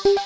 नमस्कार,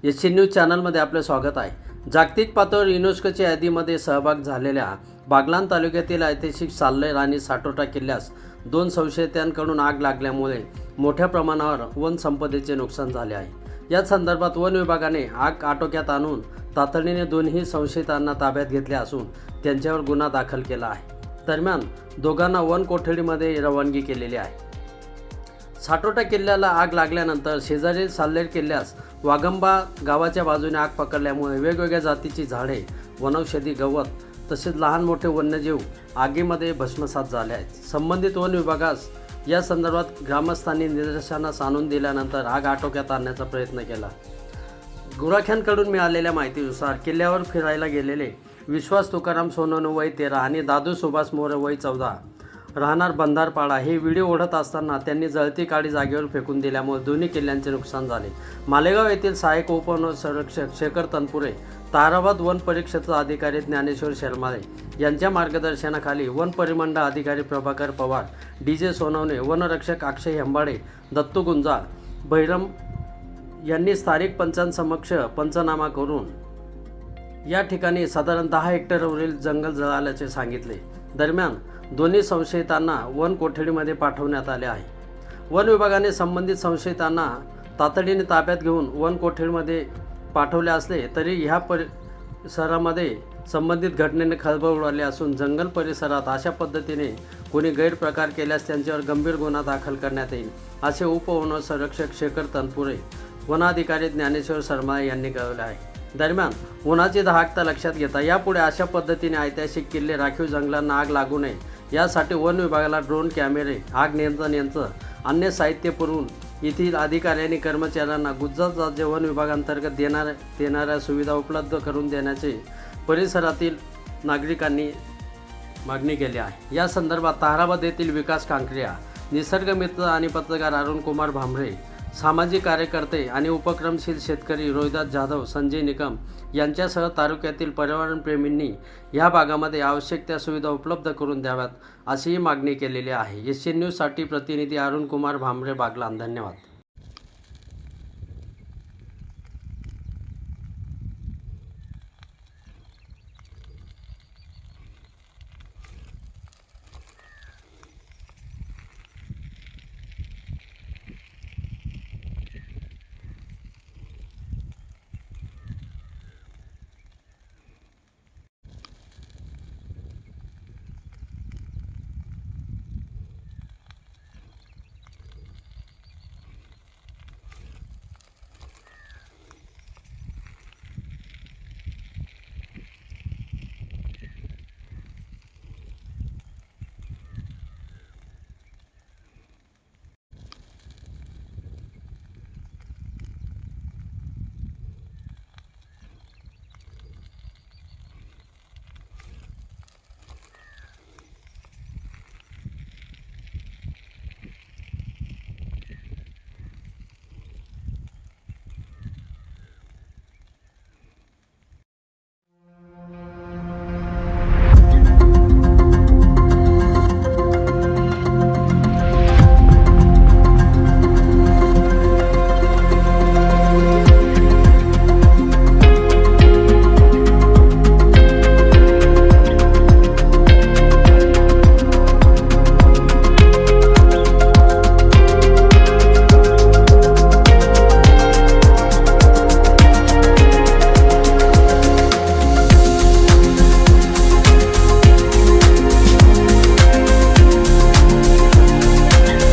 S news चॅनलमध्ये आपले स्वागत आहे। जागतिक पातळीवर युनेस्कोच्या यादीमध्ये सहभाग झालेल्या बागलाण तालुक्यातील ऐतिहासिक साल्हेर आणि साटोटा किल्ल्यास 2 संशयितांकडून आग लागल्यामुळे मोठ्या प्रमाणावर वन संपदेचे नुकसान झाले आहे। या संदर्भात वन विभागाने आग आटोक्यात आणून तातडीने दोन्ही संशयितांना ताब्यात घेतले असून त्यांच्यावर गुन्हा दाखल केला आहे। दरम्यान दोघांना वन कोठडीमध्ये रवानगी केलेली आहे। साटोटा किल्ल्याला आग लागल्यानंतर शेजारील साल्हेर किल्ल्यास वाघंबा गावाच्या बाजूने आग पकडल्यामुळे वेगवेगळ्या जातीची झाडे, वनौषधी, गवत तसेच लहान मोठे वन्यजीव आगीमध्ये भस्मसात झाले आहेत। संबंधित वन विभागास या संदर्भात ग्रामस्थांनी निदर्शनास आणून दिल्यानंतर आग आटोक्यात आणण्याचा प्रयत्न केला। गुराख्यांकडून मिळालेल्या माहितीनुसार किल्ल्यावर फिरायला गेलेले विश्वास तुकाराम सोनवणे वय 13 आणि दादू सुभाष मोरे वय 14 राहणार बंधारपाडा हे व्हिडिओ ओढत असताना त्यांनी जळती काडी जागेवर फेकून दिल्यामुळे दोन्ही किल्ल्यांचे नुकसान झाले। मालेगाव येथील सहाय्यक उपवन संरक्षक शेखर तनपुरे, ताराबाद वन परिक्षेत्र अधिकारी ज्ञानेश्वर शर्माळे यांच्या मार्गदर्शनाखाली वन परिमंडळ अधिकारी प्रभाकर पवार, DJ सोनवणे, वनरक्षक अक्षय हेंबाडे, दत्तू गुंजाळ, भैरम यांनी स्थानिक पंचांसमक्ष पंचनामा करून या ठिकाणी साधारण 10 हेक्टरवरील जंगल जळाल्याचे सांगितले। दरम्यान दोन्ही संशयितांना वन कोठडीमध्ये पाठवण्यात आले आहे। वन विभागाने संबंधित संशयितांना तातडीने ताब्यात घेऊन वन कोठडीमध्ये पाठवले असले तरी ह्या परिसरामध्ये संबंधित घटनेने खळबळ उडाली असून जंगल परिसरात अशा पद्धतीने कोणी गैरप्रकार केल्यास त्यांच्यावर गंभीर गुन्हा दाखल करण्यात येईल असे उपवन संरक्षक शेखर तनपुरे, वनाधिकारी ज्ञानेश्वर शर्मा यांनी कळवले आहे। दरम्यान उन्हाची दाहकता लक्षात घेता यापुढे अशा पद्धतीने ऐतिहासिक किल्ले, राखीव जंगलांना आग लागू नये यासाठी वन विभागाला ड्रोन कॅमेरे, आग नियंत्रण यंत्र, अन्य साहित्य पुरवून येथील अधिकारी आणि कर्मचाऱ्यांना गुजरात राज्य वन विभागांतर्गत देणाऱ्या सुविधा उपलब्ध करून देण्याचे परिसरातील नागरिकांनी मागणी केली आहे। या संदर्भात ताराबाद येथील विकास कांकरिया, निसर्गमित्र आणि पत्रकार अरुण कुमार भांबरे, सामाजिक कार्यकर्ते आणि उपक्रमशील शेतकरी रोहिदास जाधव, संजय निकम यांच्यासह तालुक्यातील पर्यावरणप्रेमींनी या भागामध्ये आवश्यक त्या सुविधा उपलब्ध करून द्याव्यात अशीही मागणी केलेली आहे। एस न्यूजसाठी प्रतिनिधी अरुण कुमार भांबरे, बागलाण। धन्यवाद।